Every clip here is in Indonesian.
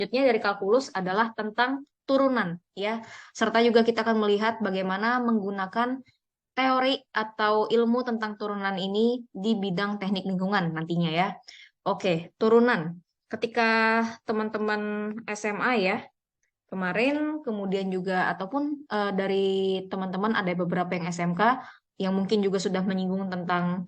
Selanjutnya dari kalkulus adalah tentang turunan ya. Serta juga kita akan melihat bagaimana menggunakan teori atau ilmu tentang turunan ini di bidang teknik lingkungan nantinya ya. Oke, turunan. Ketika teman-teman SMA ya, kemarin kemudian juga ataupun dari teman-teman ada beberapa yang SMK yang mungkin juga sudah menyinggung tentang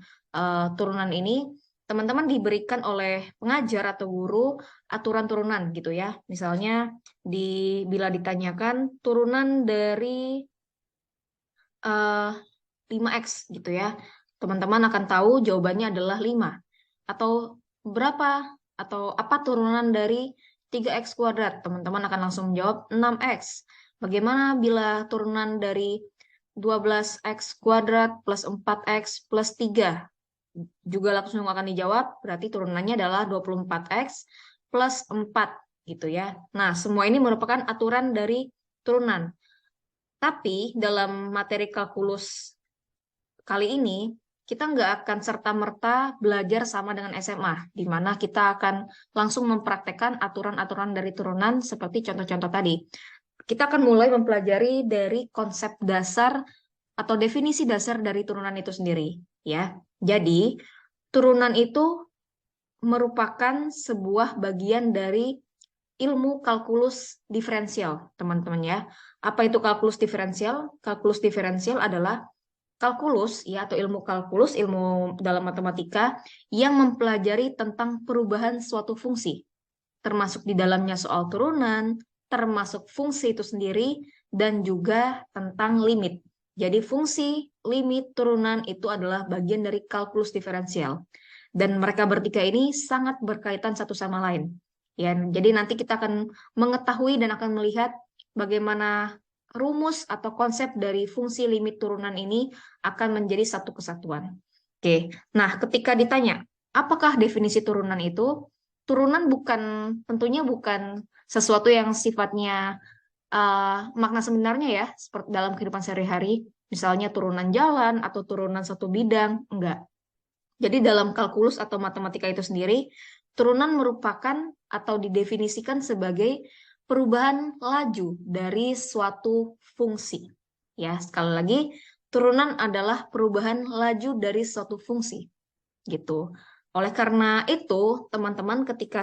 turunan ini, teman-teman diberikan oleh pengajar atau guru aturan turunan gitu ya. Misalnya bila ditanyakan turunan dari eh, 5x gitu ya. Teman-teman akan tahu jawabannya adalah 5. Atau berapa? Atau apa turunan dari 3x kuadrat? Teman-teman akan langsung menjawab 6x. Bagaimana bila turunan dari 12x kuadrat plus 4x plus 3? Juga langsung akan dijawab, berarti turunannya adalah 24x plus 4 gitu ya. Nah, semua ini merupakan aturan dari turunan. Tapi dalam materi kalkulus kali ini, kita nggak akan serta-merta belajar sama dengan SMA, di mana kita akan langsung mempraktekkan aturan-aturan dari turunan seperti contoh-contoh tadi. Kita akan mulai mempelajari dari konsep dasar atau definisi dasar dari turunan itu sendiri, ya. Jadi, turunan itu merupakan sebuah bagian dari ilmu kalkulus diferensial, teman-teman ya. Apa itu kalkulus diferensial? Kalkulus diferensial adalah kalkulus ya atau ilmu kalkulus, ilmu dalam matematika yang mempelajari tentang perubahan suatu fungsi, termasuk di dalamnya soal turunan, termasuk fungsi itu sendiri dan juga tentang limit. Jadi fungsi, limit, turunan itu adalah bagian dari kalkulus diferensial. Dan mereka bertiga ini sangat berkaitan satu sama lain. Ya, jadi nanti kita akan mengetahui dan akan melihat bagaimana rumus atau konsep dari fungsi limit turunan ini akan menjadi satu kesatuan. Oke, nah ketika ditanya, apakah definisi turunan itu? Turunan tentunya bukan sesuatu yang sifatnya makna sebenarnya ya, seperti dalam kehidupan sehari-hari, misalnya turunan jalan atau turunan satu bidang, enggak. Jadi dalam kalkulus atau matematika itu sendiri, turunan merupakan atau didefinisikan sebagai perubahan laju dari suatu fungsi. Ya, sekali lagi, turunan adalah perubahan laju dari suatu fungsi. Gitu. Oleh karena itu, teman-teman ketika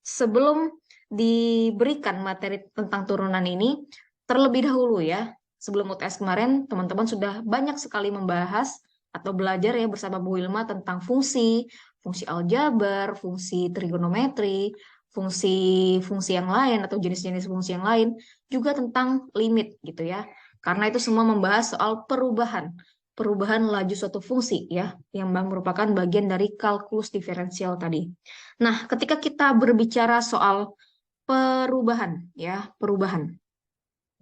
sebelum diberikan materi tentang turunan ini, terlebih dahulu ya, sebelum UTS kemarin, teman-teman sudah banyak sekali membahas atau belajar ya bersama Bu Wilma tentang fungsi, fungsi aljabar, fungsi trigonometri, fungsi-fungsi yang lain atau jenis-jenis fungsi yang lain, juga tentang limit gitu ya. Karena itu semua membahas soal perubahan laju suatu fungsi ya, yang merupakan bagian dari kalkulus diferensial tadi. Nah, ketika kita berbicara soal perubahan ya, perubahan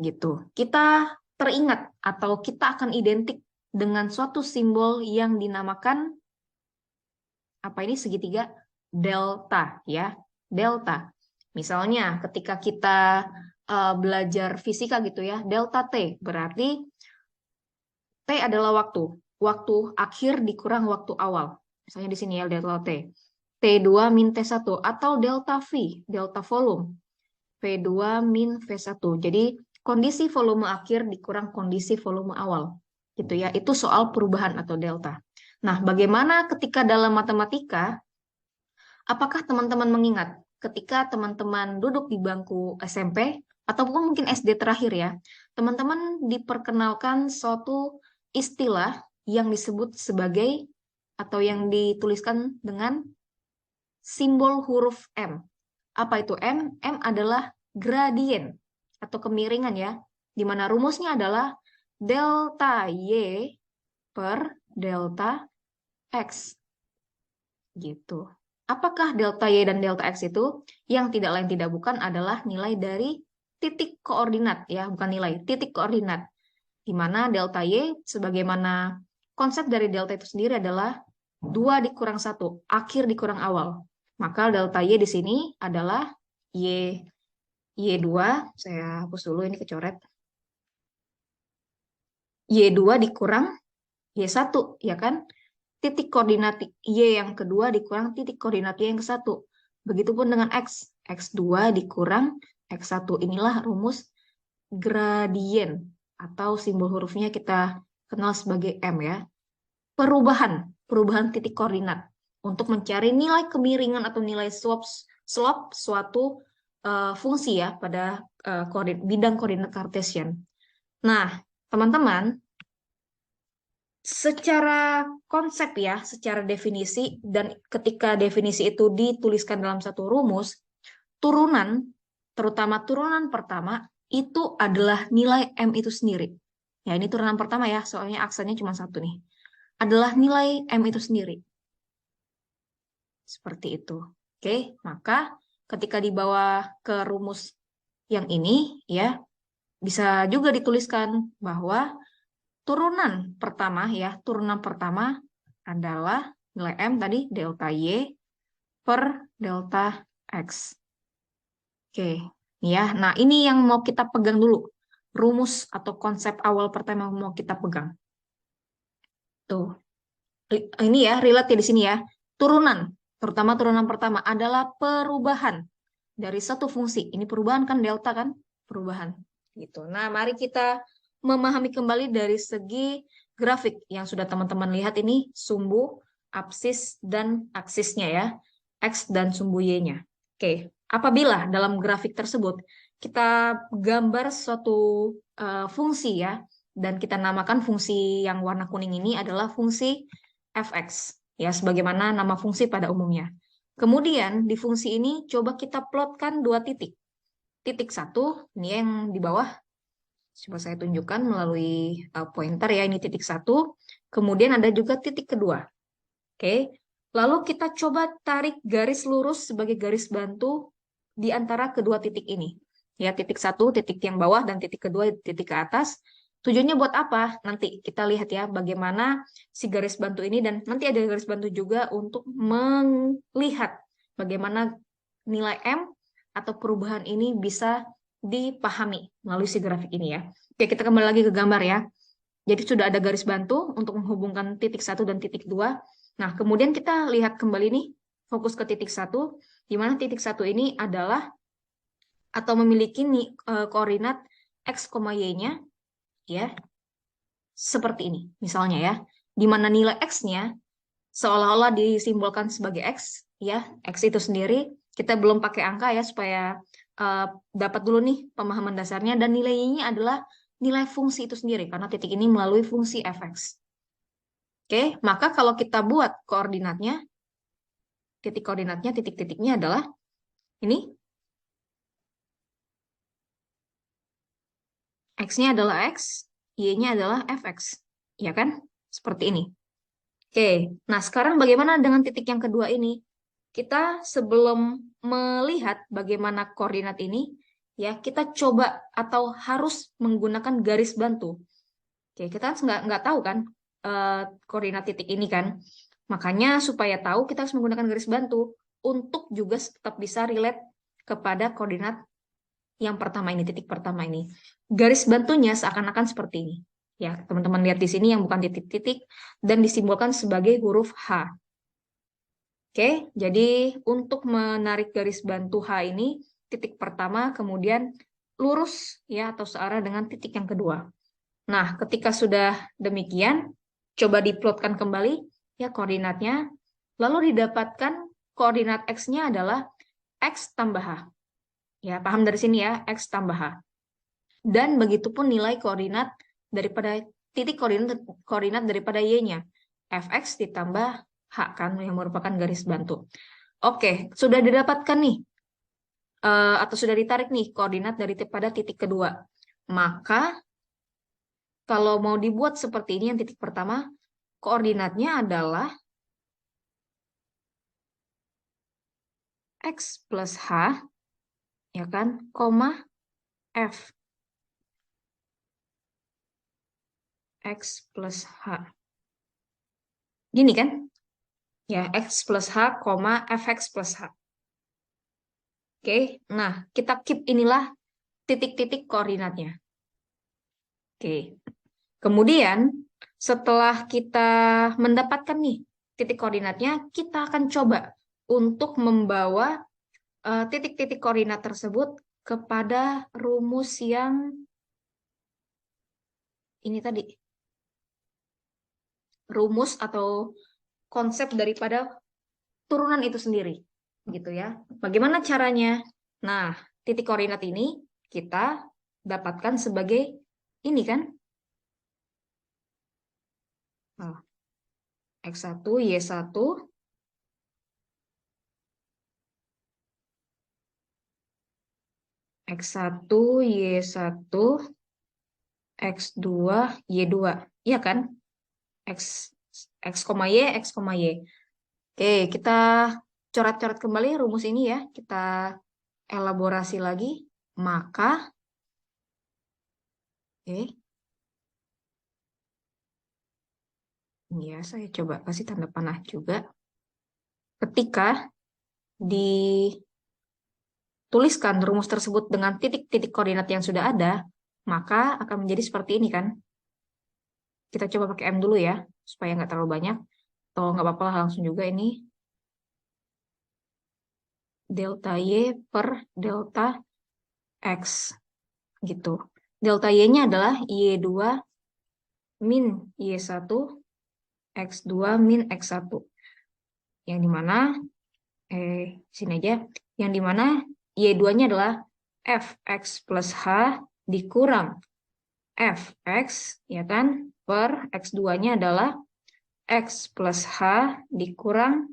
gitu. Kita teringat atau kita akan identik dengan suatu simbol yang dinamakan apa ini segitiga delta ya, delta. Misalnya ketika kita belajar fisika gitu ya, delta T berarti T adalah waktu. Waktu akhir dikurang waktu awal. Misalnya di sini ya delta T. T2 min T1 atau delta V, delta volume. V2 min V1. Jadi kondisi volume akhir dikurang kondisi volume awal. Gitu ya. Itu soal perubahan atau delta. Nah, bagaimana ketika dalam matematika, apakah teman-teman mengingat ketika teman-teman duduk di bangku SMP ataupun mungkin SD terakhir ya, teman-teman diperkenalkan suatu istilah yang disebut sebagai atau yang dituliskan dengan simbol huruf M. Apa itu M? M adalah gradien atau kemiringan ya, di mana rumusnya adalah delta Y per delta X. Gitu. Apakah delta Y dan delta X itu? Yang tidak lain tidak bukan adalah nilai dari titik koordinat ya, bukan nilai, titik koordinat. Di mana delta Y sebagaimana konsep dari delta itu sendiri adalah 2 dikurang 1, akhir dikurang awal. Maka delta Y di sini adalah Y2, saya hapus dulu ini kecoret. Y2 dikurang Y1, ya kan? Titik koordinat Y yang kedua dikurang titik koordinat Y yang ke-1. Begitupun dengan X. X2 dikurang X1. Inilah rumus gradien atau simbol hurufnya kita kenal sebagai M ya. Perubahan titik koordinat untuk mencari nilai kemiringan atau nilai slope suatu fungsi ya pada bidang koordinat Cartesian. Nah, teman-teman, secara konsep ya, secara definisi, dan ketika definisi itu dituliskan dalam satu rumus, turunan, terutama turunan pertama, itu adalah nilai M itu sendiri. Ya, ini turunan pertama ya, soalnya aksennya cuma satu nih. Adalah nilai M itu sendiri. Seperti itu. Oke, maka ketika dibawa ke rumus yang ini, ya, bisa juga dituliskan bahwa turunan pertama ya, turunan pertama adalah nilai M tadi delta Y per delta X. Oke, ya. Nah, ini yang mau kita pegang dulu. Rumus atau konsep awal pertama yang mau kita pegang. Tuh. Ini ya, relate ya di sini ya. Turunan, terutama turunan pertama adalah perubahan dari satu fungsi. Ini perubahan kan delta kan? Perubahan gitu. Nah, mari kita memahami kembali dari segi grafik yang sudah teman-teman lihat ini sumbu, absis, dan aksisnya ya. X dan sumbu Y-nya. Oke, apabila dalam grafik tersebut kita gambar suatu fungsi ya, dan kita namakan fungsi yang warna kuning ini adalah fungsi fx, ya, sebagaimana nama fungsi pada umumnya. Kemudian di fungsi ini coba kita plotkan dua titik. Titik satu, ini yang di bawah, coba saya tunjukkan melalui pointer ya, ini titik satu. Kemudian ada juga titik kedua. Oke, lalu kita coba tarik garis lurus sebagai garis bantu di antara kedua titik ini. Ya, titik satu, titik yang bawah, dan titik kedua, titik ke atas. Tujuannya buat apa? Nanti kita lihat ya bagaimana si garis bantu ini, dan nanti ada garis bantu juga untuk melihat bagaimana nilai M atau perubahan ini bisa dipahami melalui si grafik ini ya. Oke, kita kembali lagi ke gambar ya. Jadi sudah ada garis bantu untuk menghubungkan titik satu dan titik dua. Nah, kemudian kita lihat kembali nih, fokus ke titik satu, di mana titik satu ini adalah atau memiliki koordinat X, Y-nya ya, seperti ini misalnya ya, di mana nilai X-nya seolah-olah disimbolkan sebagai X ya, X itu sendiri kita belum pakai angka ya supaya dapat dulu nih pemahaman dasarnya, dan nilai Y-nya adalah nilai fungsi itu sendiri karena titik ini melalui fungsi fx. Oke, maka kalau kita buat koordinatnya, titik koordinatnya, titik-titiknya adalah ini. X-nya adalah X, Y-nya adalah fx. Ya kan? Seperti ini. Oke, nah sekarang bagaimana dengan titik yang kedua ini? Kita sebelum melihat bagaimana koordinat ini, ya kita coba atau harus menggunakan garis bantu. Oke, kita nggak tahu kan koordinat titik ini kan. Makanya supaya tahu kita harus menggunakan garis bantu untuk juga tetap bisa relate kepada koordinat yang pertama ini, titik pertama ini. Garis bantunya seakan-akan seperti ini. Ya, teman-teman lihat di sini yang bukan titik-titik dan disimbolkan sebagai huruf H. Oke, jadi untuk menarik garis bantu H ini, titik pertama kemudian lurus ya atau searah dengan titik yang kedua. Nah, ketika sudah demikian, coba diplotkan kembali ya koordinatnya, lalu didapatkan koordinat X-nya adalah X tambah H. Ya, paham dari sini ya, X tambah H. Dan begitupun nilai koordinat daripada titik koordinat daripada Y-nya. Fx ditambah H kan, yang merupakan garis bantu. Oke, sudah didapatkan nih, atau sudah ditarik nih koordinat daripada titik kedua. Maka, kalau mau dibuat seperti ini yang titik pertama, koordinatnya adalah X plus H, ya kan, koma F. X plus H. Gini kan? Ya, X plus H, Fx plus H. Oke, nah kita keep inilah titik-titik koordinatnya. Oke, kemudian setelah kita mendapatkan nih titik koordinatnya, kita akan coba untuk membawa titik-titik koordinat tersebut kepada rumus yang ini tadi. Rumus atau konsep daripada turunan itu sendiri. Gitu ya. Bagaimana caranya? Nah, titik koordinat ini kita dapatkan sebagai ini kan. Nah, X1, Y1, X1, Y1, X2, Y2. Iya kan? X, X, Y, X, Y. Oke, kita coret-coret kembali rumus ini ya. Kita elaborasi lagi. Maka, oke, ya saya coba kasih tanda panah juga. Ketika dituliskan rumus tersebut dengan titik-titik koordinat yang sudah ada, maka akan menjadi seperti ini kan. Kita coba pakai M dulu ya, supaya nggak terlalu banyak. Atau nggak apa-apa lah, langsung juga ini. Delta Y per delta X. Gitu. Delta Y-nya adalah Y2 min Y1, X2 min X1. Yang dimana, sini aja. Yang dimana Y2-nya adalah Fx plus H dikurang Fx, ya kan? Per X2-nya adalah X plus H dikurang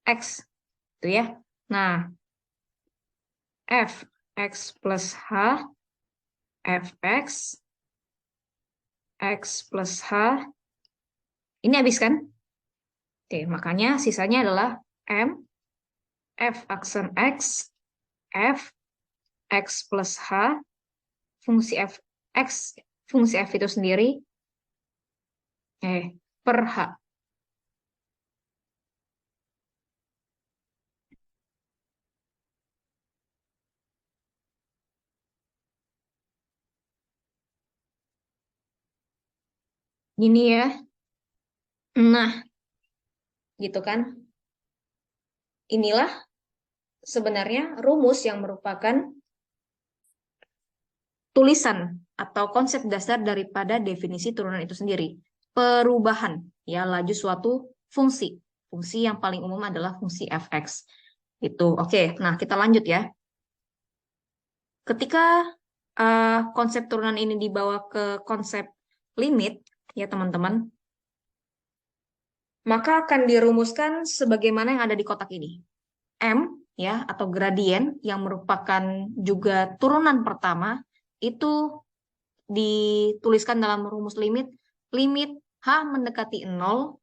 X. Itu ya. Nah, Fx plus H, Fx, X plus H, ini habis kan? Oke, makanya sisanya adalah M, F aksen X, F, X plus H, fungsi F, X, fungsi F itu sendiri, per H. Ini ya. Nah, gitu kan. Inilah sebenarnya rumus yang merupakan tulisan atau konsep dasar daripada definisi turunan itu sendiri. Perubahan, ya, laju suatu fungsi. Fungsi yang paling umum adalah fungsi fx. Itu, oke. Nah, kita lanjut ya. Ketika konsep turunan ini dibawa ke konsep limit, ya teman-teman, maka akan dirumuskan sebagaimana yang ada di kotak ini. M, ya, atau gradien yang merupakan juga turunan pertama, itu dituliskan dalam rumus limit H mendekati 0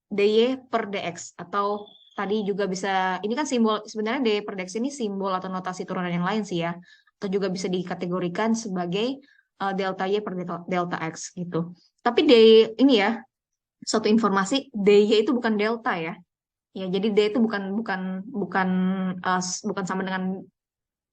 dy per dx, atau tadi juga bisa, ini kan simbol, sebenarnya dy per dx ini simbol atau notasi turunan yang lain sih ya, atau juga bisa dikategorikan sebagai delta y per delta x gitu. Tapi dy ini ya, suatu informasi, dy itu bukan delta ya. Ya, jadi dy itu bukan bukan bukan bukan sama dengan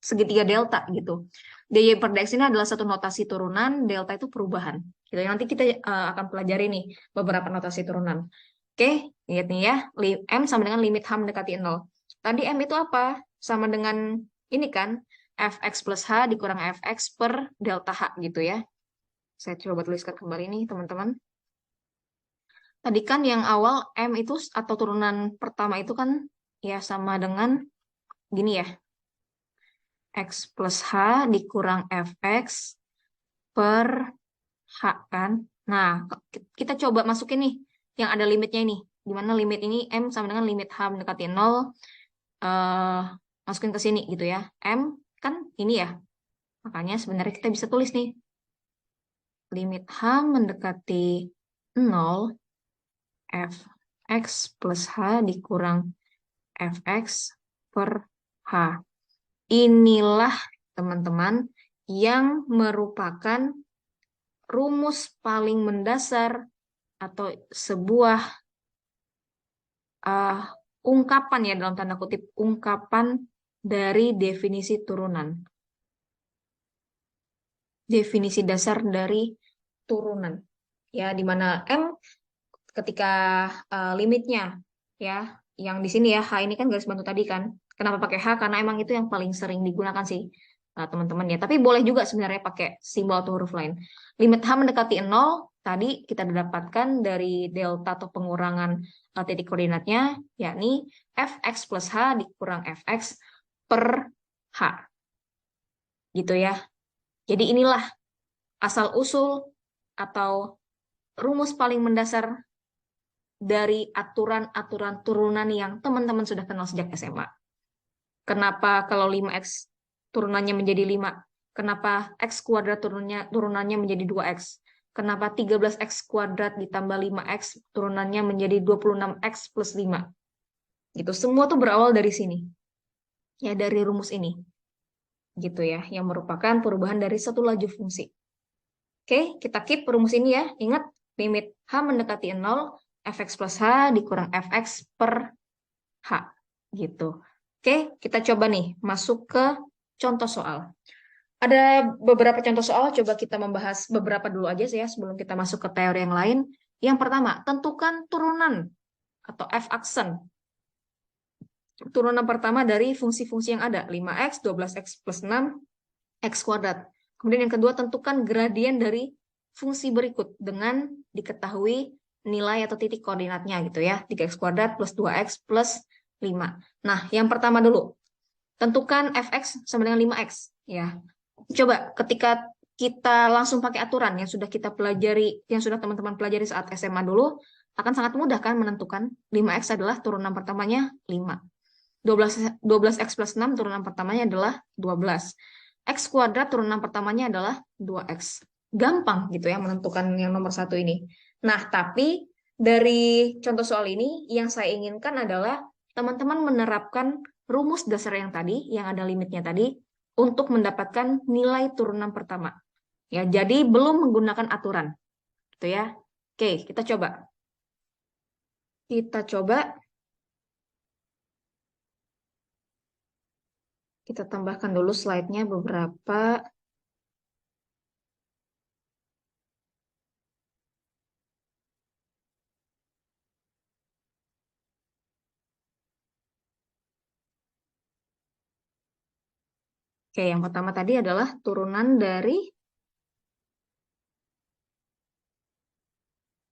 segitiga delta gitu. dy per dx ini adalah satu notasi turunan, delta itu perubahan. Gitu. Nanti kita akan pelajari nih beberapa notasi turunan. Oke, lihat nih ya. M sama dengan limit H mendekati 0. Tadi M itu apa? Sama dengan ini kan, Fx plus H dikurang Fx per delta H gitu ya. Saya coba tuliskan kembali nih teman-teman. Tadi kan yang awal M itu atau turunan pertama itu kan ya sama dengan gini ya. X plus H dikurang Fx per H kan. Nah, kita coba masukin nih yang ada limitnya ini. Di mana limit ini M sama dengan limit H mendekati 0. eh Masukin ke sini gitu ya. M kan ini ya. Makanya sebenarnya kita bisa tulis nih. Limit H mendekati 0, Fx plus H dikurang Fx per H. Inilah teman-teman yang merupakan rumus paling mendasar atau sebuah ungkapan ya, dalam tanda kutip ungkapan dari definisi turunan. Definisi dasar dari turunan. Ya, di mana M ketika limitnya ya, yang di sini ya, H ini kan garis bantu tadi kan. Kenapa pakai H? Karena emang itu yang paling sering digunakan sih teman-teman ya. Tapi boleh juga sebenarnya pakai simbol atau huruf lain. Limit H mendekati 0, tadi kita dapatkan dari delta atau pengurangan titik koordinatnya, yakni fx plus H dikurang fx per H. Gitu ya. Jadi inilah asal-usul atau rumus paling mendasar dari aturan-aturan turunan yang teman-teman sudah kenal sejak SMA. Kenapa kalau 5x turunannya menjadi 5? Kenapa x kuadrat turunannya menjadi 2x? Kenapa 13x kuadrat ditambah 5x turunannya menjadi 26x plus 5? Gitu. Semua tuh berawal dari sini. Ya, dari rumus ini. Gitu ya, yang merupakan perubahan dari satu laju fungsi. Oke, kita keep rumus ini ya. Ingat, limit H mendekati 0, fx plus H dikurang fx per H. Gitu. Oke, kita coba nih masuk ke contoh soal. Ada beberapa contoh soal, coba kita membahas beberapa dulu aja sih ya sebelum kita masuk ke teori yang lain. Yang pertama, tentukan turunan atau f-aksen. Turunan pertama dari fungsi-fungsi yang ada, 5x, 12x plus 6, x kuadrat. Kemudian yang kedua, tentukan gradien dari fungsi berikut dengan diketahui nilai atau titik koordinatnya gitu ya. 3x kuadrat plus 2x plus 5. Nah, yang pertama dulu. Tentukan fx sama dengan 5x ya. Coba ketika kita langsung pakai aturan yang sudah kita pelajari, yang sudah teman-teman pelajari saat SMA dulu, akan sangat mudah kan menentukan 5x adalah turunan pertamanya 5. 12x plus 6 turunan pertamanya adalah 12. X kuadrat turunan pertamanya adalah 2x. Gampang gitu ya menentukan yang nomor satu ini. Nah, tapi dari contoh soal ini yang saya inginkan adalah teman-teman menerapkan rumus dasar yang tadi, yang ada limitnya tadi, untuk mendapatkan nilai turunan pertama. Ya, jadi belum menggunakan aturan. Gitu ya. Oke, kita coba. Kita tambahkan dulu slide-nya beberapa. Oke, yang pertama tadi adalah turunan dari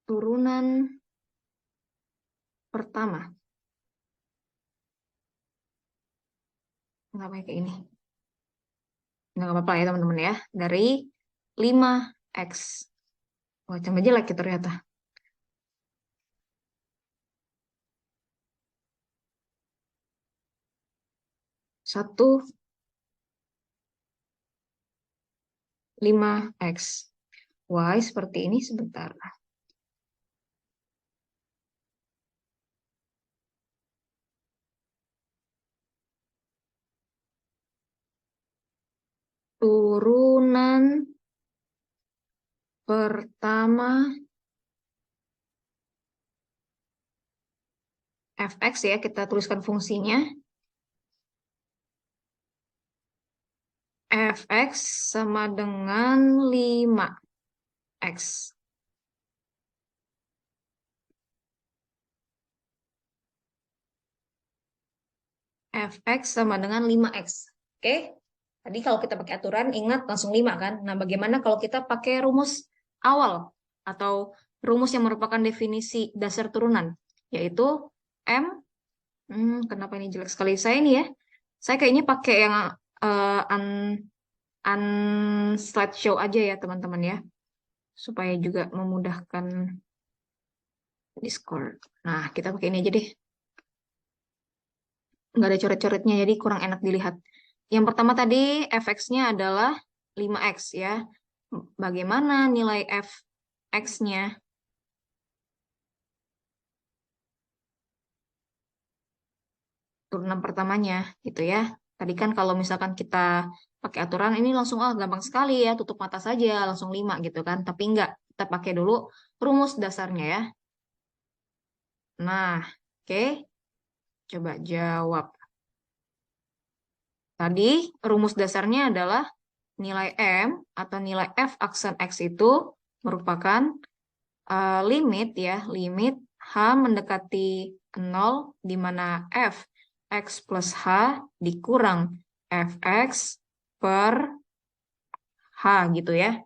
turunan pertama. Nggak kayak ini. Nggak apa-apa ya teman-teman ya. Dari 5x. Wah, tambah jelek ya ternyata. 5x. Y seperti ini sebentar. Turunan pertama fx ya, kita tuliskan fungsinya. Fx sama dengan 5x. Fx sama dengan 5x. Oke? Tadi kalau kita pakai aturan, ingat langsung 5 kan? Nah, bagaimana kalau kita pakai rumus awal atau rumus yang merupakan definisi dasar turunan? Yaitu M, kenapa ini jelek sekali saya ini ya? Saya kayaknya pakai yang un slideshow aja ya teman-teman ya. Supaya juga memudahkan Discord. Nah, kita pakai ini aja deh. Nggak ada coret-coretnya, jadi kurang enak dilihat. Yang pertama tadi fx-nya adalah 5x ya. Bagaimana nilai fx-nya? Turunan pertamanya gitu ya. Tadi kan kalau misalkan kita pakai aturan ini langsung gampang sekali ya, tutup mata saja langsung 5 gitu kan. Tapi enggak, kita pakai dulu rumus dasarnya ya. Nah, oke. Coba jawab. Tadi rumus dasarnya adalah nilai M atau nilai F aksen X itu merupakan limit ya, limit H mendekati 0 di mana F X plus H dikurang Fx per H gitu ya.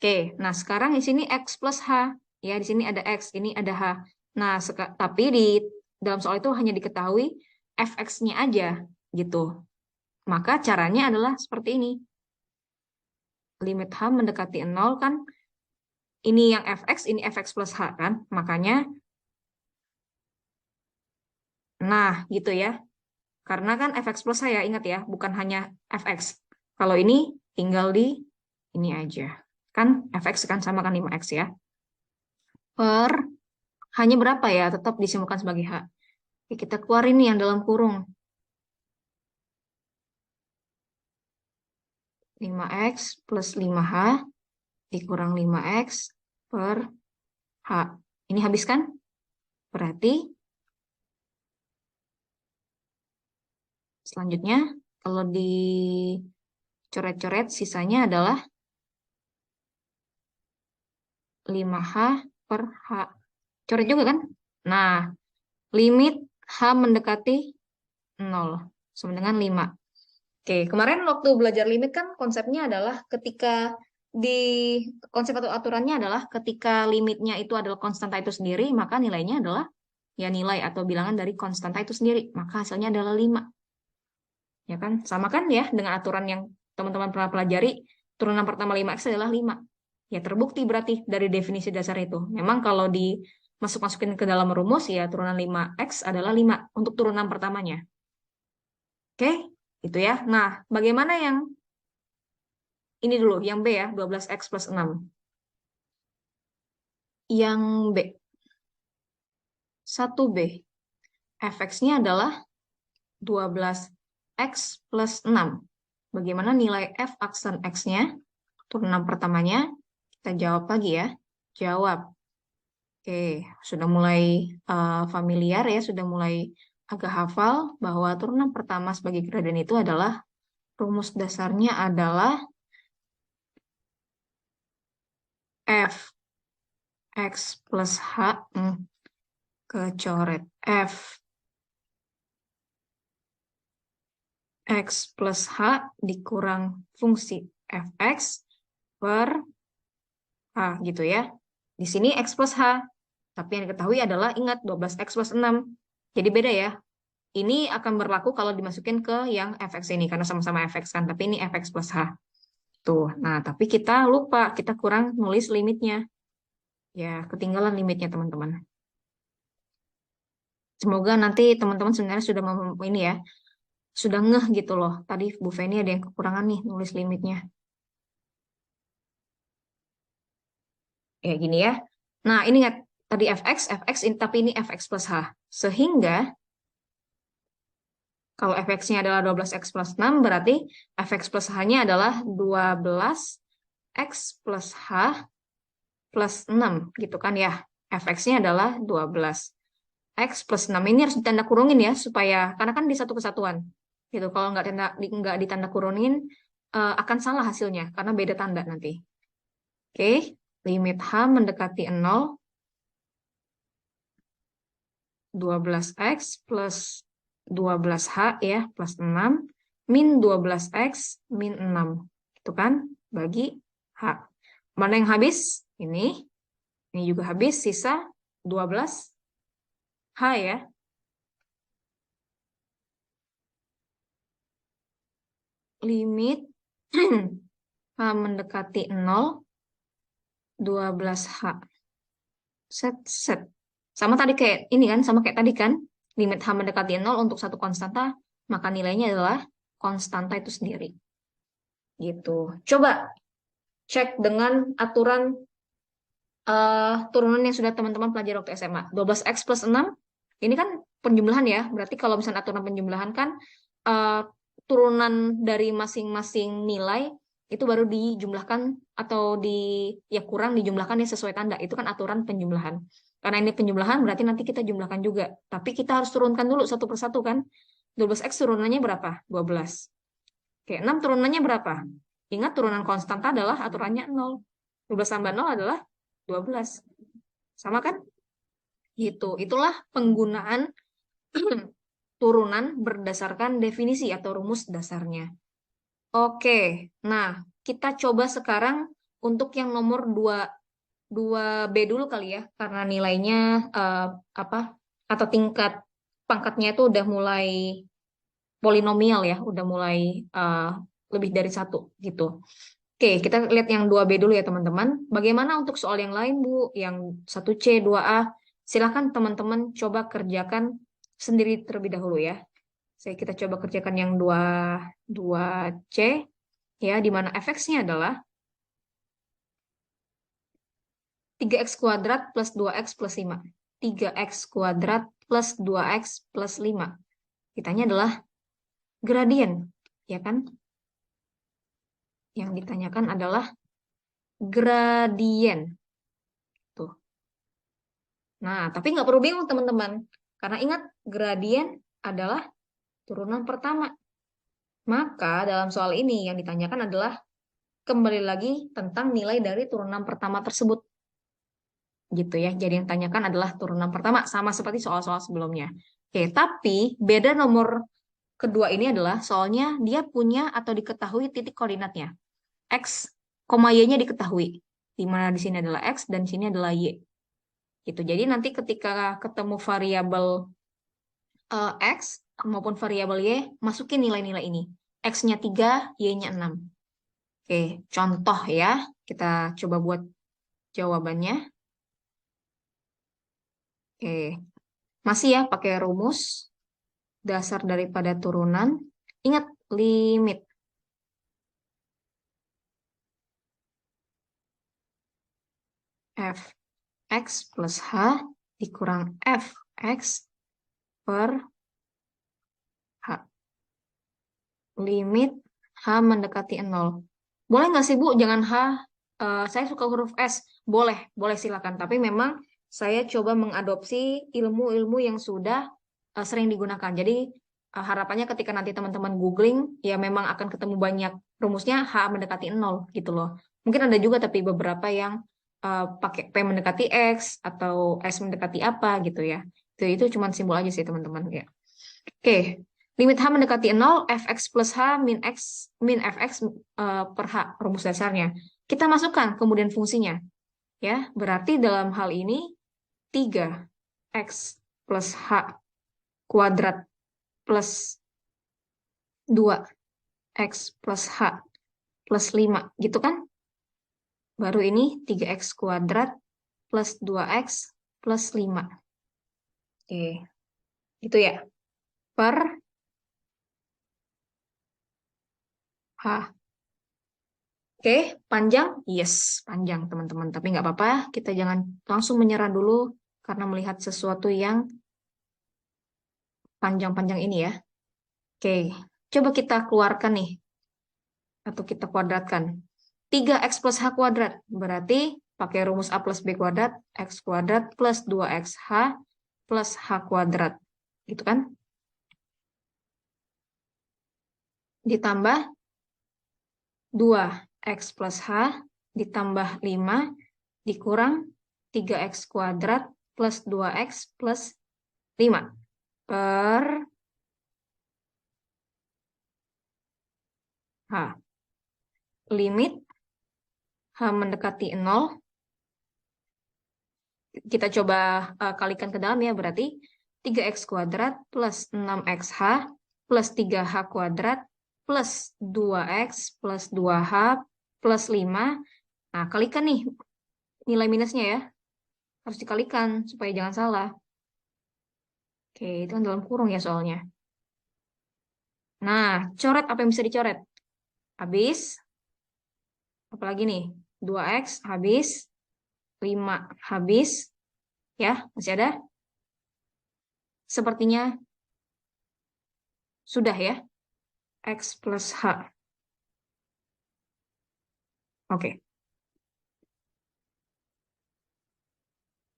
Oke, nah sekarang di sini X plus H. Ya, di sini ada X, ini ada H. Nah, tapi di dalam soal itu hanya diketahui Fx-nya aja gitu. Maka caranya adalah seperti ini. Limit H mendekati 0 kan. Ini yang Fx, ini Fx plus H kan. Makanya, nah gitu ya. Karena kan Fx plus H ya, ingat ya, bukan hanya Fx. Kalau ini tinggal di ini aja. Kan Fx kan sama kan 5x ya. Per hanya berapa ya? Tetap disimbolkan sebagai H. Oke, kita keluarin nih yang dalam kurung. 5x plus 5h dikurang 5x per H. Ini habis kan? Berarti selanjutnya kalau dicoret-coret sisanya adalah 5h per H. Coret juga kan? Nah, limit H mendekati 0 sama dengan 5. Oke, kemarin waktu belajar limit kan konsepnya adalah ketika konsep atau aturannya adalah ketika limitnya itu adalah konstanta itu sendiri, maka nilainya adalah ya nilai atau bilangan dari konstanta itu sendiri, maka hasilnya adalah 5. Ya kan? Sama kan ya dengan aturan yang teman-teman pernah pelajari, turunan pertama 5x adalah 5. Ya terbukti berarti dari definisi dasar itu. Memang kalau dimasuk-masukin ke dalam rumus ya turunan 5x adalah 5 untuk turunan pertamanya. Oke, itu ya. Nah, bagaimana yang ini dulu, yang B ya, 12x plus 6. Yang B, 1B. Fx-nya adalah 12x plus 6. Bagaimana nilai f aksen x-nya? Turunan pertamanya, kita jawab lagi ya. Jawab. Oke, sudah mulai familiar ya, sudah mulai agak hafal bahwa turunan pertama sebagai gradien itu adalah rumus dasarnya adalah f x plus h kecoret f x plus h dikurang fungsi fx per h gitu ya. Di sini x plus h, tapi yang diketahui adalah ingat 12x plus 6. Jadi beda ya. Ini akan berlaku kalau dimasukin ke yang fx ini karena sama-sama fx kan, tapi ini fx plus h. Tuh. Nah, tapi kita lupa, kita kurang nulis limitnya. Ya, ketinggalan limitnya teman-teman. Semoga nanti teman-teman sebenarnya sudah ini ya, sudah ngeh gitu loh. Tadi Bu Feni ada yang kekurangan nih nulis limitnya. Ya gini ya. Nah, ini ingat tadi fx tapi ini fx plus h. Sehingga kalau fx-nya adalah 12x plus 6, berarti fx plus h-nya adalah 12x plus h plus 6 gitu kan ya. Fx-nya adalah 12x plus 6. Ini harus ditanda kurungin ya supaya karena kan di satu kesatuan. Gitu. Kalau nggak ditanda kurungin akan salah hasilnya karena beda tanda nanti. Oke, limit h mendekati 0 12x plus 12h ya plus 6 min 12x min 6. Itu kan bagi h. Mana yang habis? Ini juga habis, sisa 12h ya. Limit h mendekati 0, 12h. Set. Sama tadi kayak ini kan, sama kayak tadi kan. Limit h mendekati 0 untuk satu konstanta, maka nilainya adalah konstanta itu sendiri. Gitu. Coba cek dengan aturan turunan yang sudah teman-teman pelajari waktu SMA. 12x plus 6, ini kan penjumlahan ya. Berarti kalau misalnya aturan penjumlahan kan turunan dari masing-masing nilai itu baru dijumlahkan atau ya kurang dijumlahkan ya sesuai tanda. Itu kan aturan penjumlahan. Karena ini penjumlahan berarti nanti kita jumlahkan juga. Tapi kita harus turunkan dulu satu persatu kan. 12x turunannya berapa? 12. Oke, 6 turunannya berapa? Ingat turunan konstanta adalah aturannya 0. 12 tambah 0 adalah 12. Sama kan? Gitu. Itulah penggunaan turunan berdasarkan definisi atau rumus dasarnya. Oke, nah kita coba sekarang untuk yang nomor 2B dulu kali ya, karena nilainya apa atau tingkat pangkatnya itu udah mulai polinomial ya, udah mulai lebih dari satu gitu. Oke, kita lihat yang 2B dulu ya teman-teman. Bagaimana untuk soal yang lain Bu? Yang 1C, 2A, silakan teman-teman coba kerjakan sendiri terlebih dahulu ya. Kita coba kerjakan yang 2C ya, di mana fx-nya adalah 3x kuadrat plus 2x plus 5. 3x kuadrat plus 2x plus 5. Kitanya adalah gradien, ya kan? Yang ditanyakan adalah gradien. Tuh. Nah, tapi nggak perlu bingung teman-teman. Karena ingat, gradien adalah turunan pertama. Maka dalam soal ini yang ditanyakan adalah kembali lagi tentang nilai dari turunan pertama tersebut. Gitu ya. Jadi yang ditanyakan adalah turunan pertama, sama seperti soal-soal sebelumnya. Oke, tapi beda nomor kedua ini adalah soalnya dia punya atau diketahui titik koordinatnya. X, Y-nya diketahui. Di mana di sini adalah X dan di sini adalah Y. Gitu. Jadi nanti ketika ketemu variabel X maupun variabel Y, masukin nilai-nilai ini. X-nya 3, Y-nya 6. Oke, contoh ya. Kita coba buat jawabannya. Oke, masih ya pakai rumus dasar daripada turunan. Ingat, limit. Fx plus H dikurang Fx per H. Limit H mendekati 0. Boleh nggak sih Bu, jangan H, saya suka huruf S. Boleh, boleh silakan. Tapi memang saya coba mengadopsi ilmu-ilmu yang sudah sering digunakan. Jadi harapannya ketika nanti teman-teman googling, ya memang akan ketemu banyak rumusnya H mendekati 0 gitu loh. Mungkin ada juga tapi beberapa yang pakai P mendekati X atau S mendekati apa gitu ya. Itu cuma simbol aja sih teman-teman ya. Oke, limit H mendekati 0, Fx plus H min Fx per H, rumus dasarnya. Kita masukkan kemudian fungsinya. Ya, berarti dalam hal ini 3x plus H kuadrat plus 2x plus H plus 5, gitu kan? Baru ini 3x kuadrat plus 2x plus 5. Oke, gitu ya. Per H. Oke, panjang? Yes, panjang teman-teman. Tapi nggak apa-apa, kita jangan langsung menyerah dulu karena melihat sesuatu yang panjang-panjang ini ya. Oke, coba kita keluarkan nih, atau kita kuadratkan. 3x plus H kuadrat, berarti pakai rumus A plus B kuadrat, X kuadrat plus 2XH plus H kuadrat. Gitu kan? Ditambah 2x plus H ditambah 5 dikurang 3x kuadrat plus 2x plus 5 per H. Limit H mendekati 0. Kita coba kalikan ke dalam ya, berarti 3x kuadrat plus 6xh plus 3h kuadrat plus 2x plus 2h plus 5. Nah, kalikan nih nilai minusnya ya. Harus dikalikan supaya jangan salah. Oke, itu kan dalam kurung ya soalnya. Nah, coret apa yang bisa dicoret? Habis. Apalagi nih? 2x habis. 5 habis. Ya, masih ada? Sepertinya sudah ya. X plus H. Oke.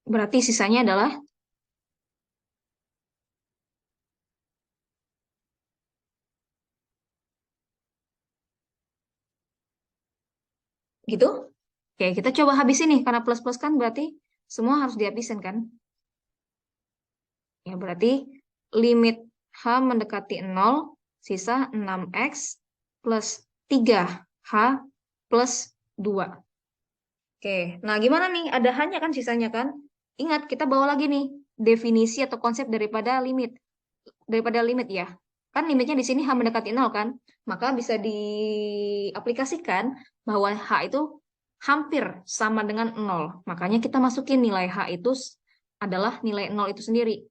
Berarti sisanya adalah gitu. Oke, kita coba habisin nih. Karena plus-plus kan berarti semua harus dihabisin kan. Ya, berarti limit H mendekati 0, sisa 6X plus 3H plus 2. Oke, nah gimana nih? Ada hanya kan sisanya kan? Ingat, kita bawa lagi nih definisi atau konsep daripada limit. Daripada limit ya. Kan limitnya di sini H mendekati 0 kan? Maka bisa diaplikasikan bahwa H itu hampir sama dengan 0. Makanya kita masukin nilai H itu adalah nilai 0 itu sendiri.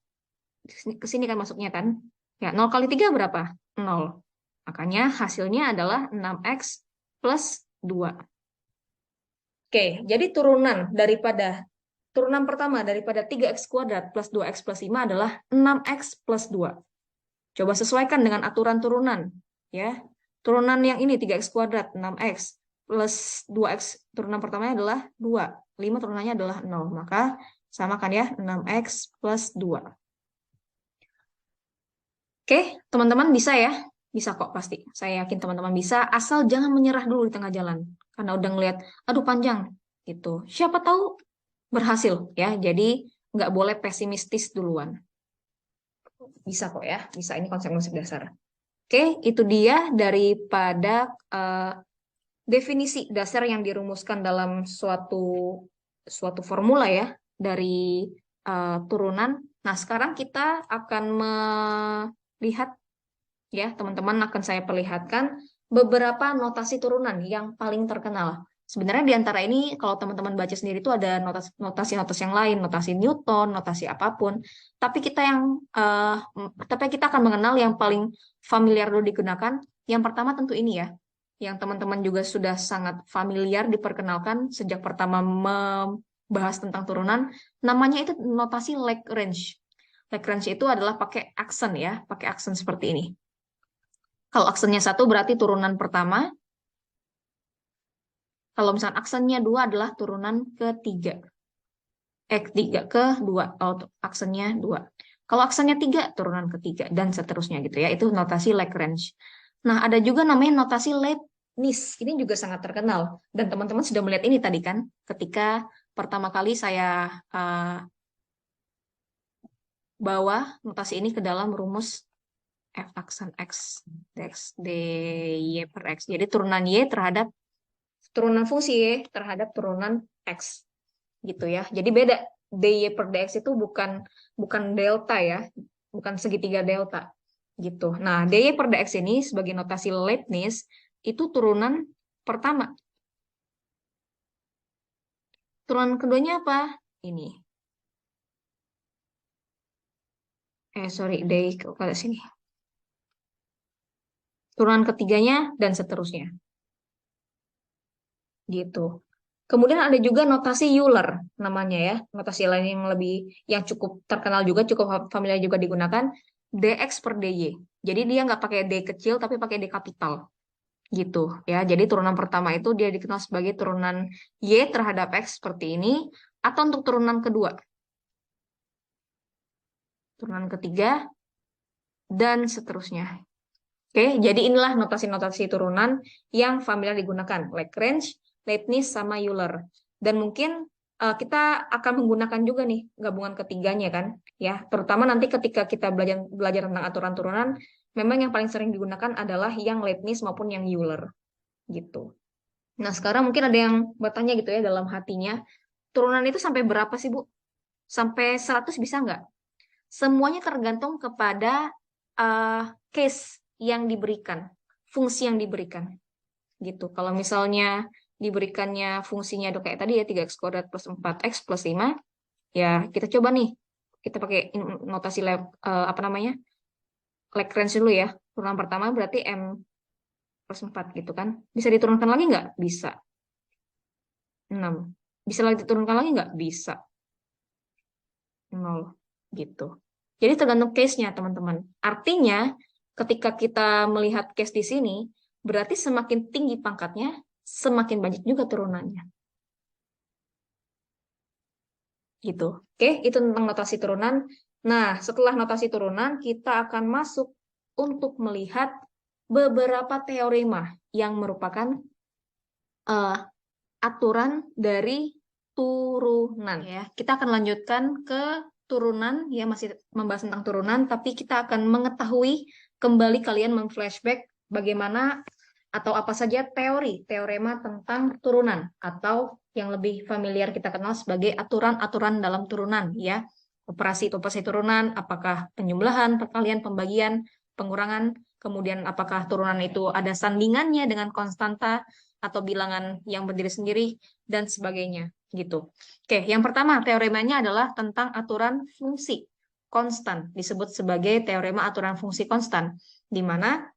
Ke sini kan masuknya kan? Ya, 0 kali 3 berapa? 0. Makanya hasilnya adalah 6X plus 2. Oke, jadi turunan pertama daripada 3x kuadrat plus 2x plus 5 adalah 6x plus 2. Coba sesuaikan dengan aturan turunan. Ya, turunan yang ini 3x kuadrat 6x plus 2x turunan pertamanya adalah 2. 5 turunannya adalah 0. Maka samakan ya 6x plus 2. Oke, teman-teman bisa ya? Bisa kok pasti. Saya yakin teman-teman bisa, asal jangan menyerah dulu di tengah jalan. Karena udah ngeliat, aduh panjang gitu. Siapa tahu berhasil ya. Jadi nggak boleh pesimistis duluan. Bisa kok ya, bisa, ini konsep-konsep dasar. Oke, itu dia daripada definisi dasar yang dirumuskan dalam suatu formula ya dari turunan. Nah, sekarang kita akan melihat ya, teman-teman, akan saya perlihatkan beberapa notasi turunan yang paling terkenal. Sebenarnya di antara ini, kalau teman-teman baca sendiri itu ada notasi-notasi yang lain, notasi Newton, notasi apapun. Tapi kita akan mengenal yang paling familiar dulu digunakan. Yang pertama tentu ini ya, yang teman-teman juga sudah sangat familiar diperkenalkan sejak pertama membahas tentang turunan. Namanya itu notasi Lagrange. Lagrange itu adalah pakai aksen ya, pakai aksen seperti ini. Kalau aksennya 1 berarti turunan pertama. Kalau misalnya aksennya 2 adalah turunan ketiga. Ketiga ke 2. Kalau aksennya 2. Kalau aksennya 3, turunan ketiga. Dan seterusnya gitu ya. Itu notasi Lagrange. Nah, ada juga namanya notasi Leibniz. Ini juga sangat terkenal. Dan teman-teman sudah melihat ini tadi kan. Ketika pertama kali saya bawa notasi ini ke dalam rumus F aksen X, X, Y per X. Jadi turunan Y terhadap turunan fungsi Y terhadap turunan X. Gitu ya. Jadi beda. dy per dx itu bukan delta ya. Bukan segitiga delta. Gitu. Nah, dy per dx ini sebagai notasi Leibniz itu turunan pertama. Turunan keduanya apa? Ini. Sorry, dy ke sini. Turunan ketiganya dan seterusnya. Gitu. Kemudian ada juga notasi Euler namanya ya. Notasi lain yang cukup terkenal juga, cukup familiar juga digunakan, dx per dy. Jadi dia nggak pakai d kecil tapi pakai d kapital. Gitu ya. Jadi turunan pertama itu dia dikenal sebagai turunan y terhadap x seperti ini, atau untuk turunan kedua. Turunan ketiga dan seterusnya. Oke, jadi inilah notasi-notasi turunan yang familiar digunakan, Lagrange, Leibniz, sama Euler. Dan mungkin kita akan menggunakan juga nih gabungan ketiganya kan, ya. Terutama nanti ketika kita belajar tentang aturan turunan, memang yang paling sering digunakan adalah yang Leibniz maupun yang Euler, gitu. Nah, sekarang mungkin ada yang bertanya gitu ya dalam hatinya, turunan itu sampai berapa sih, Bu? Sampai 100 bisa nggak? Semuanya tergantung kepada case yang diberikan, fungsi yang diberikan. Gitu. Kalau misalnya diberikannya fungsinya itu kayak tadi ya 3x kuadrat plus 4x plus 5, ya kita coba nih. Kita pakai notasi apa namanya? Lagrange dulu ya. Turunan pertama berarti M plus 4 gitu kan. Bisa diturunkan lagi nggak? Bisa. 6. Bisa lagi diturunkan lagi nggak? Bisa. 0. Gitu. Jadi tergantung case-nya, teman-teman. Artinya, ketika kita melihat case di sini, berarti semakin tinggi pangkatnya, semakin banyak juga turunannya. Gitu. Oke, itu tentang notasi turunan. Nah, setelah notasi turunan, kita akan masuk untuk melihat beberapa teorema yang merupakan aturan dari turunan. Ya, kita akan lanjutkan ke turunan, ya masih membahas tentang turunan, tapi kita akan mengetahui kembali kalian memflashback bagaimana atau apa saja teorema tentang turunan, atau yang lebih familiar kita kenal sebagai aturan-aturan dalam turunan, ya. Operasi turunan, apakah penjumlahan, perkalian, pembagian, pengurangan, kemudian apakah turunan itu ada sandingannya dengan konstanta atau bilangan yang berdiri sendiri, dan sebagainya, gitu. Oke, yang pertama teoremanya adalah tentang aturan fungsi konstan, disebut sebagai teorema aturan fungsi konstan, di mana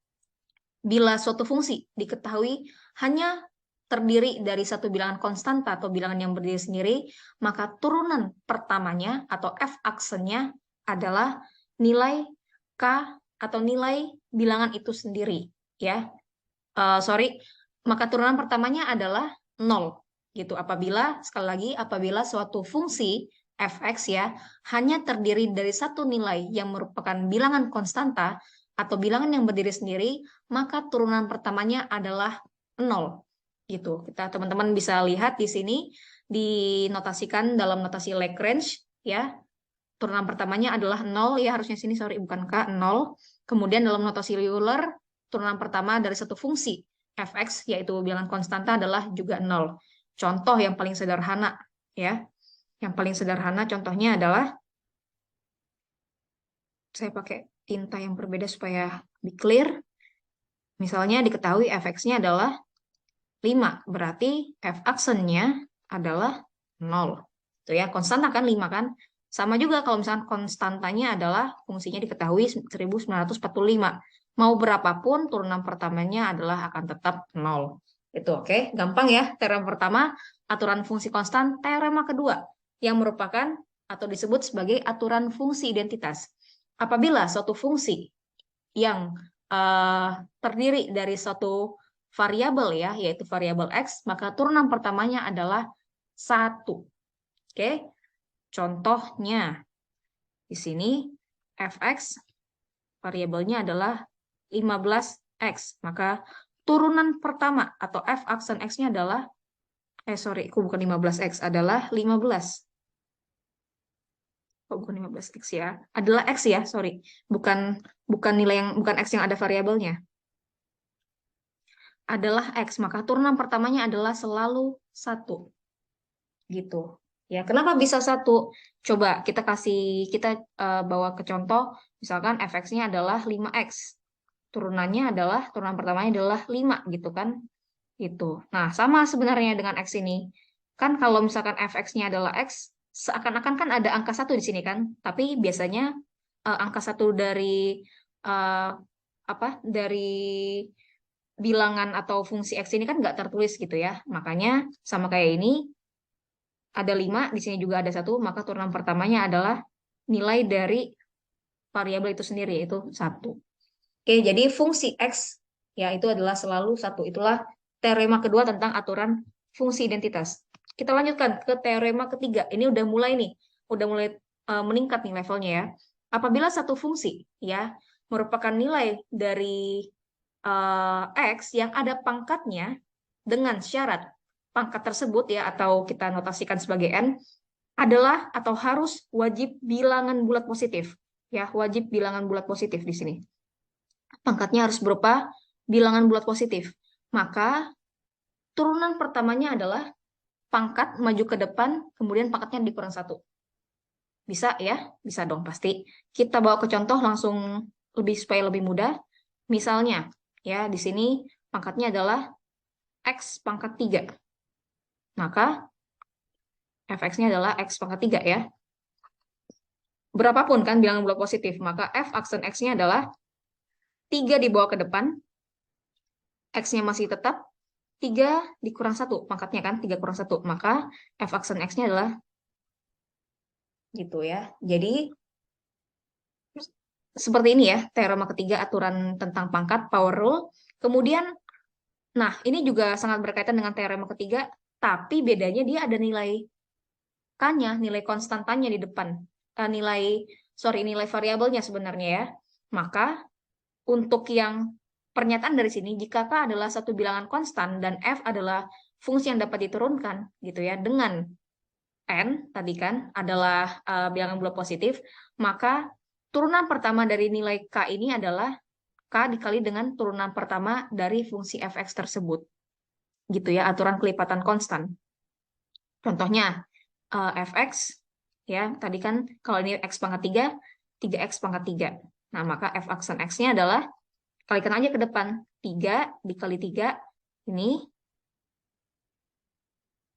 bila suatu fungsi diketahui hanya terdiri dari satu bilangan konstanta atau bilangan yang berdiri sendiri, maka turunan pertamanya atau f-aksennya adalah nilai k atau nilai bilangan itu sendiri, ya. Maka turunan pertamanya adalah 0 gitu. Sekali lagi apabila suatu fungsi fx ya hanya terdiri dari satu nilai yang merupakan bilangan konstanta atau bilangan yang berdiri sendiri, maka turunan pertamanya adalah 0 gitu. Kita teman-teman bisa lihat di sini dinotasikan dalam notasi Lagrange, ya. Turunan pertamanya adalah 0, ya, harusnya sini bukan K, 0. Kemudian dalam notasi Euler, turunan pertama dari satu fungsi fx yaitu bilangan konstanta adalah juga 0. Contoh yang paling sederhana, ya. Yang paling sederhana contohnya adalah, saya pakai tinta yang berbeda supaya lebih clear. Misalnya diketahui fx-nya adalah 5, berarti f-aksennya adalah 0. Itu ya, konstanta kan 5 kan? Sama juga kalau misalkan konstantanya adalah fungsinya diketahui 1945. Mau berapapun turunan pertamanya adalah akan tetap 0. Itu oke, gampang ya. Teorema pertama, aturan fungsi konstan. Teorema kedua, yang merupakan atau disebut sebagai aturan fungsi identitas. Apabila suatu fungsi yang terdiri dari suatu variabel ya, yaitu variabel x, maka turunan pertamanya adalah 1. Oke, contohnya di sini fx variabelnya adalah 15x, maka turunan pertama atau f aksen x-nya adalah bukan 15x, adalah 15. Oh, bukan 15x ya. Adalah x ya, bukan nilai yang bukan x yang ada variabelnya. Adalah x, maka turunan pertamanya adalah selalu 1. Gitu. Ya, kenapa bisa 1? Coba kita bawa ke contoh, misalkan fx-nya adalah 5x. Turunan pertamanya adalah 5 gitu kan. Gitu. Nah, sama sebenarnya dengan x ini. Kan kalau misalkan fx-nya adalah x, seakan-akan kan ada angka 1 di sini kan. Tapi biasanya angka 1 dari dari bilangan atau fungsi x ini kan nggak tertulis gitu ya. Makanya sama kayak ini, ada 5, di sini juga ada 1, maka turunan pertamanya adalah nilai dari variabel itu sendiri, yaitu 1. Oke, jadi fungsi x ya itu adalah selalu 1. Itulah teorema kedua tentang aturan fungsi identitas. Kita lanjutkan ke teorema ketiga. Ini udah mulai meningkat nih levelnya ya. Apabila satu fungsi ya merupakan nilai dari x yang ada pangkatnya dengan syarat pangkat tersebut ya, atau kita notasikan sebagai n, adalah atau harus wajib bilangan bulat positif. Ya, wajib bilangan bulat positif di sini. Pangkatnya harus berupa bilangan bulat positif. Maka turunan pertamanya adalah pangkat maju ke depan, kemudian pangkatnya dikurang 1. Bisa ya? Bisa dong pasti. Kita bawa ke contoh langsung supaya lebih mudah. Misalnya, ya di sini pangkatnya adalah x pangkat 3. Maka fx-nya adalah x pangkat 3 ya. Berapapun kan bilangan bulat positif, maka f aksen x-nya adalah 3 dibawa ke depan, x-nya masih tetap 3 dikurang 1, pangkatnya kan 3 kurang 1, maka f aksen x-nya adalah gitu ya. Jadi seperti ini ya, teorema ketiga aturan tentang pangkat, power rule. Kemudian, nah ini juga sangat berkaitan dengan teorema ketiga, tapi bedanya dia ada nilai k-nya, nilai konstantanya di depan. Nilai variabelnya sebenarnya ya. Maka untuk yang pernyataan dari sini, jika k adalah satu bilangan konstan dan f adalah fungsi yang dapat diturunkan gitu ya dengan N tadi kan adalah bilangan bulat positif, maka turunan pertama dari nilai K ini adalah K dikali dengan turunan pertama dari fungsi fx tersebut. Gitu ya, aturan kelipatan konstan. Contohnya, fx, ya tadi kan kalau ini x pangkat 3, 3x pangkat 3. Nah, maka f aksen x-nya adalah, kalikan aja ke depan, 3 dikali 3, ini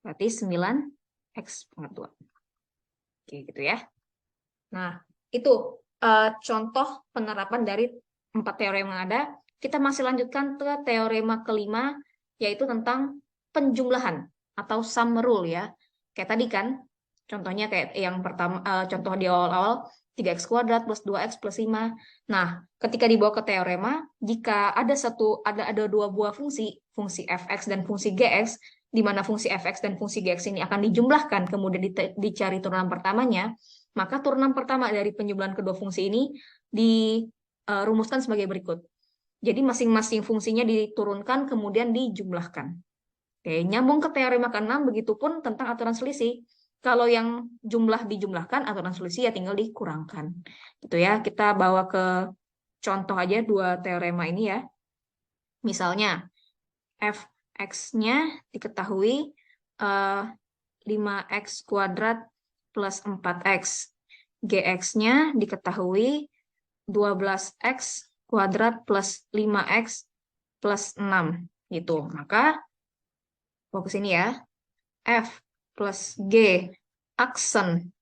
berarti 9x pangkat 2. Oke, gitu ya. Nah, itu contoh penerapan dari 4 teorema yang ada. Kita masih lanjutkan ke teorema kelima, yaitu tentang penjumlahan atau sum rule ya. Kayak tadi kan, contohnya kayak yang pertama, contoh di awal-awal, 3x kuadrat plus 2x plus 5. Nah, ketika dibawa ke teorema, jika ada dua buah fungsi, fungsi fx dan fungsi gx, di mana fungsi fx dan fungsi gx ini akan dijumlahkan, kemudian dicari turunan pertamanya, maka turunan pertama dari penjumlahan kedua fungsi ini dirumuskan sebagai berikut. Jadi masing-masing fungsinya diturunkan kemudian dijumlahkan. Oke, nyambung ke teorema ke-6, begitupun tentang aturan selisih. Kalau yang jumlah dijumlahkan, aturan selisih ya tinggal dikurangkan. Gitu ya, kita bawa ke contoh aja dua teorema ini ya. Misalnya, fx-nya diketahui 5x kuadrat plus 4x. Gx-nya diketahui 12x kuadrat plus 5x plus 6. Gitu. Maka, fokus ini ya. F plus G aksen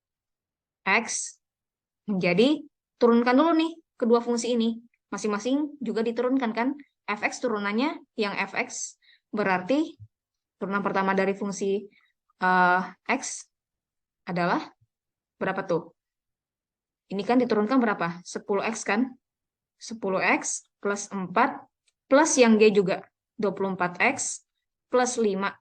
X menjadi, turunkan dulu nih kedua fungsi ini. Masing-masing juga diturunkan kan. Fx turunannya yang fx berarti turunan pertama dari fungsi X adalah berapa tuh? Ini kan diturunkan berapa? 10x kan? 10x plus 4 plus yang G juga. 24x plus 5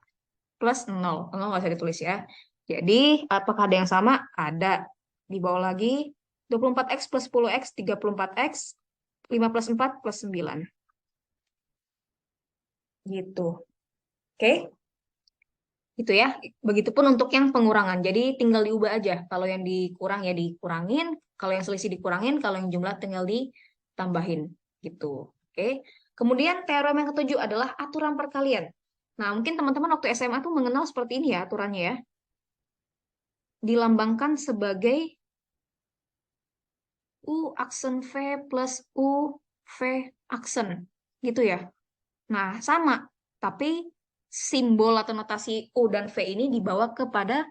plus 0. 0 nggak usah ditulis ya. Jadi, apakah ada yang sama? Ada. Di bawah lagi, 24x plus 10x, 34x, 5 plus 4 plus 9. Gitu. Oke? Gitu ya. Begitupun untuk yang pengurangan. Jadi tinggal diubah aja. Kalau yang dikurang ya dikurangin, kalau yang selisih dikurangin, kalau yang jumlah tinggal ditambahin. Gitu. Oke. Kemudian teorema yang ketujuh adalah aturan perkalian. Nah, mungkin teman-teman waktu SMA tuh mengenal seperti ini ya aturannya ya. Dilambangkan sebagai U aksen V plus U V aksen. Gitu ya. Nah, sama. Tapi simbol atau notasi U dan V ini dibawa kepada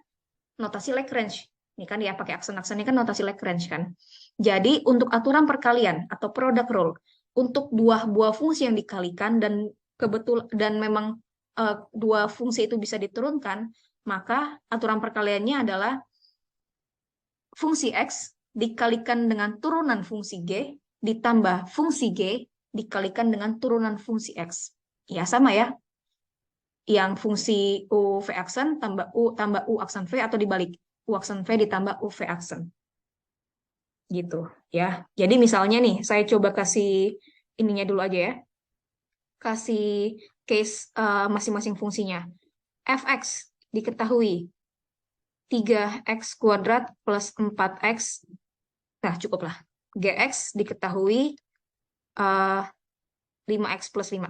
notasi Lagrange. Ini kan ya pakai aksen-aksen ini kan notasi Lagrange kan. Jadi untuk aturan perkalian atau product rule, untuk dua buah fungsi yang dikalikan dan memang dua fungsi itu bisa diturunkan, maka aturan perkaliannya adalah fungsi X dikalikan dengan turunan fungsi G ditambah fungsi G dikalikan dengan turunan fungsi X. Ya sama ya. Yang fungsi U V aksen tambah U aksen V atau dibalik. U aksen V ditambah U V aksen. Gitu ya. Jadi misalnya nih, saya coba kasih ininya dulu aja ya. Kasih case masing-masing fungsinya. Fx diketahui 3x kuadrat plus 4x. Nah, cukuplah. Gx diketahui 5x plus 5.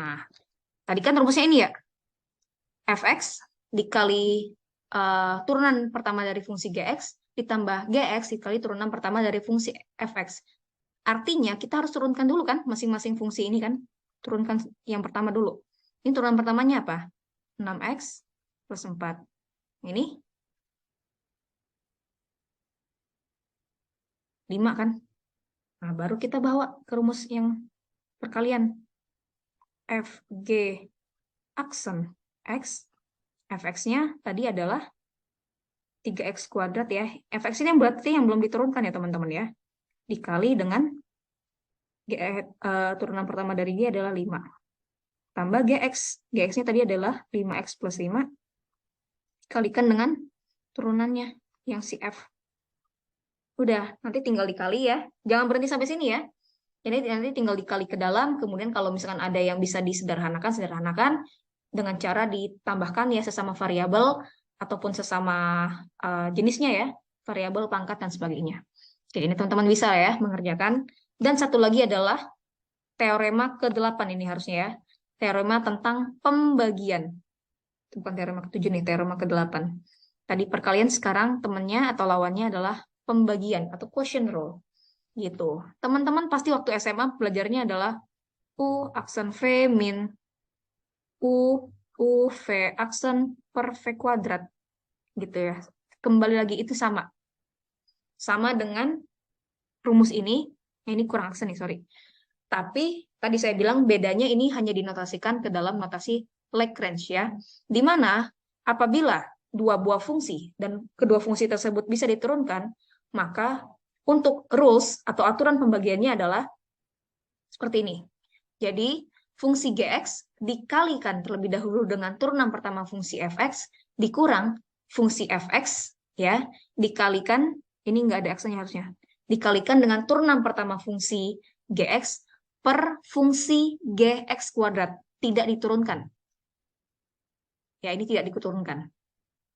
Nah, tadi kan rumusnya ini ya. Fx dikali turunan pertama dari fungsi Gx ditambah Gx dikali turunan pertama dari fungsi Fx. Artinya kita harus turunkan dulu kan masing-masing fungsi ini kan. Turunkan yang pertama dulu. Ini turunan pertamanya apa? 6x plus 4. Ini 5 kan? Nah, baru kita bawa ke rumus yang perkalian. Fg aksen X, Fx-nya tadi adalah 3x kuadrat ya. Fx ini berarti yang belum diturunkan ya teman-teman ya. Dikali dengan turunan pertama dari G adalah 5. Tambah Gx. Gx-nya tadi adalah 5x plus 5. Kalikan dengan turunannya yang si F. Udah, nanti tinggal dikali ya. Jangan berhenti sampai sini ya. Jadi nanti tinggal dikali ke dalam, kemudian kalau misalkan ada yang bisa disederhanakan, sederhanakan dengan cara ditambahkan ya sesama variabel ataupun sesama jenisnya ya, variabel, pangkat, dan sebagainya. Jadi ini teman-teman bisa ya mengerjakan. Dan satu lagi adalah teorema ke-8 ini harusnya ya. Teorema tentang pembagian. Bukan teorema ke-7 nih, teorema ke-8. Tadi perkalian, sekarang temennya atau lawannya adalah pembagian atau quotient rule. Gitu. Teman-teman pasti waktu SMA belajarnya adalah U aksen V min U V aksen per V kuadrat. Gitu ya. Kembali lagi itu sama. Sama dengan rumus ini. Ini kurang aksen nih, sorry. Tapi tadi saya bilang bedanya ini hanya dinotasikan ke dalam notasi Lagrange ya. Di mana apabila dua buah fungsi dan kedua fungsi tersebut bisa diturunkan, maka untuk rules atau aturan pembagiannya adalah seperti ini. Jadi fungsi gx dikalikan terlebih dahulu dengan turunan pertama fungsi fx dikurang fungsi fx ya, dikalikan, ini nggak ada aksennya harusnya, dikalikan dengan turunan pertama fungsi gx per fungsi gx kuadrat, tidak diturunkan. Ya, ini tidak diturunkan.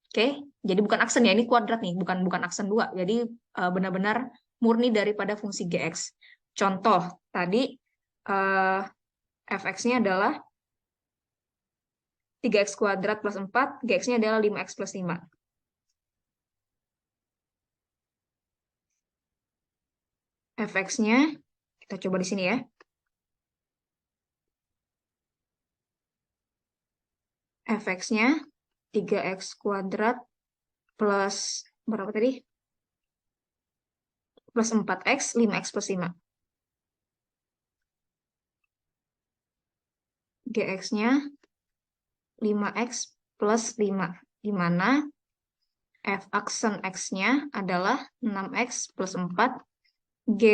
Oke, jadi bukan aksen ya, ini kuadrat nih, bukan aksen 2. Jadi benar-benar murni daripada fungsi gx. Contoh, tadi fx-nya adalah 3x kuadrat plus 4, gx-nya adalah 5x plus 5. fx-nya, kita coba di sini ya. fx-nya 3x kuadrat plus berapa tadi? Plus 4x, 5x plus 5. Gx-nya 5x plus 5, di mana f aksen x-nya adalah 6x plus 4, g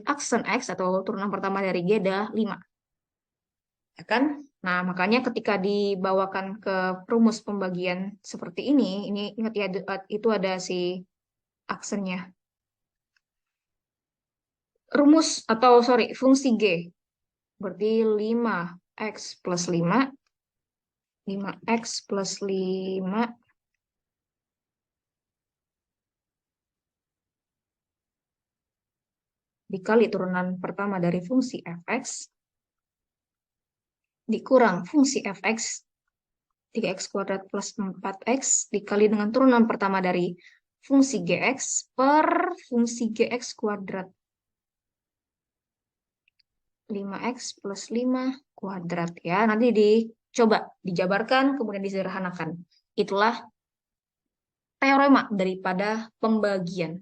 aksen x atau turunan pertama dari g adalah 5. Ya kan? Nah, makanya ketika dibawakan ke rumus pembagian seperti ini ingat ya, itu ada si aksennya. Rumus atau sorry, fungsi g berarti 5x plus 5, 5x plus 5 dikali turunan pertama dari fungsi fx dikurang fungsi fx 3x kuadrat plus 4x dikali dengan turunan pertama dari fungsi gx per fungsi gx kuadrat 5x plus 5 kuadrat ya. Nanti dicoba dijabarkan kemudian disederhanakan. Itulah teorema daripada pembagian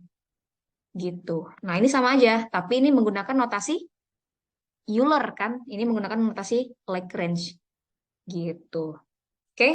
gitu. Nah, ini sama aja, tapi ini menggunakan notasi Euler kan? Ini menggunakan notasi Lagrange gitu.